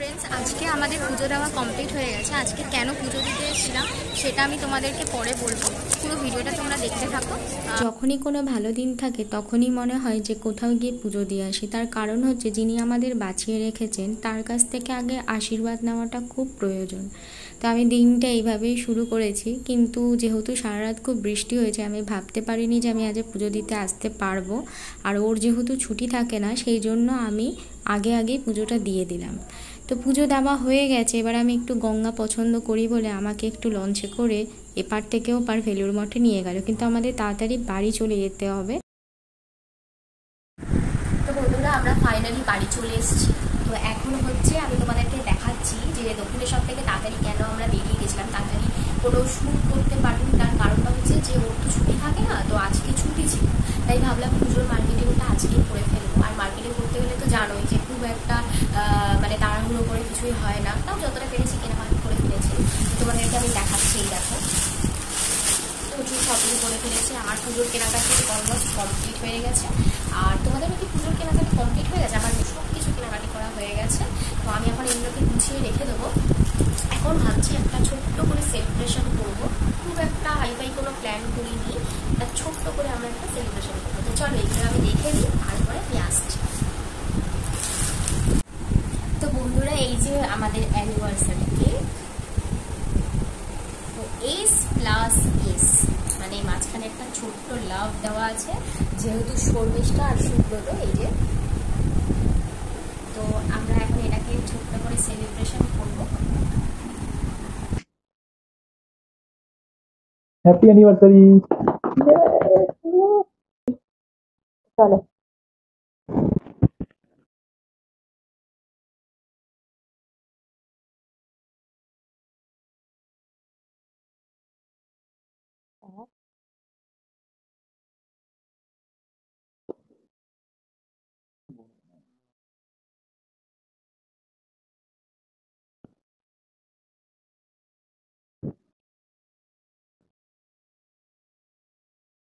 Friends, আজকে আমাদের পুজো দেওয়া কমপ্লিট হয়ে গেছে। আজকে কেন পুজো দিতে এসেছিলাম সেটা আমি তোমাদেরকে পরে বলবো, পুরো ভিডিওটা তোমরা দেখতে থাকো। যখনই কোনো ভালো দিন থাকে তখনই মনে হয় যে কোথাও গিয়ে পুজো দিয়ে আসি। তার কারণ হচ্ছে যিনি আমাদের বাঁচিয়ে রেখেছেন তার কাছ থেকে আগে আশীর্বাদ নেওয়াটা খুব প্রয়োজন। তো আমি দিনটা এইভাবেই শুরু করেছি, কিন্তু যেহেতু সারা রাত খুব বৃষ্টি হয়েছে আমি ভাবতে পারিনি যে আমি আজ পুজো দিতে আসতে পারবো। আর ওর যেহেতু ছুটি থাকে না সেই জন্য আমি আগেই পুজোটা দিয়ে দিলাম। তো পুজো দেওয়া হয়ে গেছে, এবার আমি একটু গঙ্গা পছন্দ করি বলে আমাকে একটু লঞ্চে করে এপার থেকে ওপার ভেলুর মঠে নিয়ে গেল, কিন্তু আমাদের তাড়াতাড়ি বাড়ি চলে যেতে হবে। তো বন্ধুরা, আমরা ফাইনালি বাড়ি চলে এসেছি। তো এখন হচ্ছে আমি তোমাদেরকে দেখাচ্ছি যে দক্ষিণেশ্বর থেকে তাড়াতাড়ি কেন আমরা বেরিয়ে গেছিলাম। তাড়াতাড়ি কোনো শ্যুট করতে পারিনি, তার কারণটা হচ্ছে যে ওর তো ছুটি থাকে না, তো আজকে ছুটি ছিল, তাই ভাবলাম পুজোর মার্কেটিংটা আজকেই করে ফেলবো। আর মার্কেটিং করতে গেলে তো জানোই যে খুব একটা মানে তাড়াহুড়ো করে কিছুই হয় না, তাও যতটা পেরেছি কেনাকাটা করে ফেলেছি। তোমাদেরকে আমি দেখাচ্ছি, এই দেখো প্রচুর শপিং করে ফেলেছে। আর পুজোর কেনাকাটি অলমোস্ট কমপ্লিট হয়ে গেছে। আর তোমাদের কি পুজোর কেনাকাটি কমপ্লিট হয়ে গেছে? আমার সব কিছু কেনাকাটি করা হয়ে গেছে। তো আমি এখন এগুলোকে গুছিয়ে রেখে দেবো। এখন ভাবছি একটা ছোট্ট করে সেলিব্রেশন করবো। খুব একটা হাইফাই কোনো প্ল্যান করিনি, একটা ছোট্ট করে আমরা একটা সেলিব্রেশন করবো। তো চলো এগুলো আমি দেখে নিই, তারপরে আমি আসছি। তো বন্ধুরা, এই যে আমাদের অ্যানিভার্সারি কেক, তো S+S মানে মাঝখানে একটা ছোট্ট লাভ দেওয়া আছে, যেহেতু শর্মিষ্ঠা আর সুব্রত, এই যে। তো আমরা এখন এটাকে ছোট্ট করে সেলিব্রেশন করব। Happy anniversary. চলো।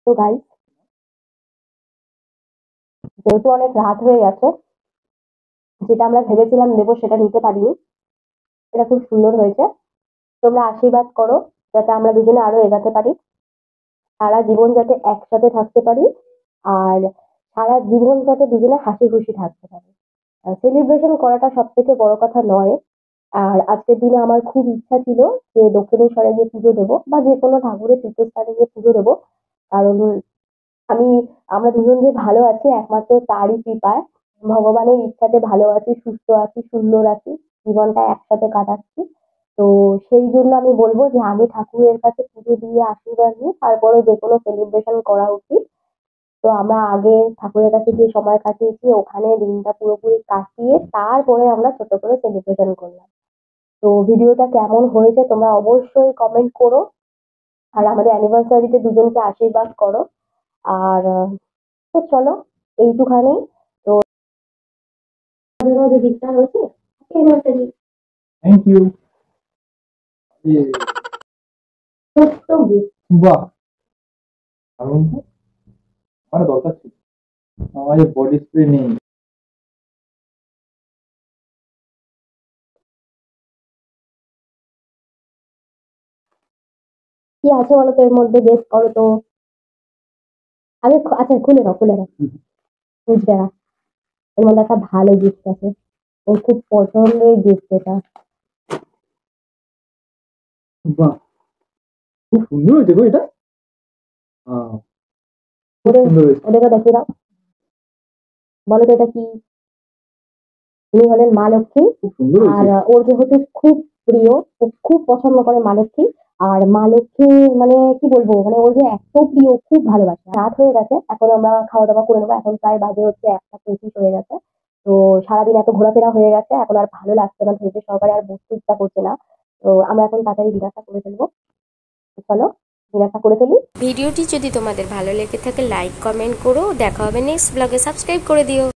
তো গাইস, যেহেতু অনেক রাত হয়ে গেছে, যেটা আমরা ভেবেছিলাম দেবো সেটা নিতে পারিনি। এটা খুব সুন্দর হয়েছে। তোমরা আশীর্বাদ করো যাতে আমরা দুজনে আরো এগাতে পারি, সারা জীবন যাতে একসাথে থাকতে পারি, আর সারা জীবন যাতে দুজনে হাসি খুশি থাকতে পারি। সেলিব্রেশন করাটা সব থেকে বড় কথা নয়। আর আজকের দিনে আমার খুব ইচ্ছা ছিল যে দক্ষিণেশ্বরে গিয়ে পুজো দেবো, বা যে কোনো ঠাকুরের তীর্থস্থানে গিয়ে পুজো দেবো। কারণ আমি আমরা দুজন যে ভালো আছি একমাত্র তারই কৃপায়। ভগবানের ইচ্ছাতে ভালো আছি, সুস্থ আছি, সুন্দর আছি, জীবনটা একসাথে কাটাচ্ছি। তো সেই জন্য আমি বলবো যে আগে ঠাকুরের কাছে পুজো দিয়ে আশীর্বাদ নিই, তারপরে যে কোনো সেলিব্রেশন করা উচিত। তো আমরা আগে ঠাকুরের কাছে গিয়ে সময় কাটিয়েছি, ওখানে দিনটা পুরোপুরি কাটিয়ে তারপরে আমরা ছোট করে সেলিব্রেশন করলাম। তো ভিডিওটা কেমন হয়েছে তোমরা অবশ্যই কমেন্ট করো, আর আমাদের অ্যানিভার্সারিতে দুজনকে আশীর্বাদ করো। আর তো চলো এইটুখানি। তো যে গিফটটা হয়েছে, অ্যানিভার্সারি থ্যাংক ইউ। ছোট্ট গিফট। বাহ, দারুণ তো। আমার দরকার ছিল, আমার বডি স্প্রে নেই। কি আছে বলো তো এর মধ্যে, গেস করো তো। আগে আচ্ছা, খুলে নাও খুলে নাও, বুঝবে না। এর মধ্যে একটা ভালো গিফট আছে, ওর খুব পছন্দের গিফট এটা। বাহ, খুব সুন্দর হয়েছে গো এটা। খুব ওদের সুন্দর হয়েছে। ওদেরকে দেখিয়ে দাও, বলো তো এটা কি। উনি হলেন মা লক্ষ্মী। খুব সুন্দর আর হয়েছে। ওর যেহেতু খুব প্রিয়, ও খুব পছন্দ করে মা লক্ষ্মী। আর মা লক্ষ্মী মানে কি বলবো, মানে ওর যে এত প্রিয়, খুব ভালোবাসে। রাত হয়ে গেছে, এখন আমরা খাওয়া দাওয়া করে নেবো। এখন প্রায় বাজে হচ্ছে 1:25 হয়ে গেছে। তো সারাদিন এত ঘোরাফেরা হয়ে গেছে, এখন আর ভালো লাগছে না, ধৈর্য সহকারে আর বসতে ইচ্ছা করছে না। তো আমরা এখন তাড়াতাড়ি ডিনারটা করে ফেলবো। তো চলো ডিনারটা করে ফেলি। ভিডিওটি যদি তোমাদের ভালো লেগে থাকে লাইক কমেন্ট করো। দেখা হবে নেক্সট ব্লগে, সাবস্ক্রাইব করে দিও।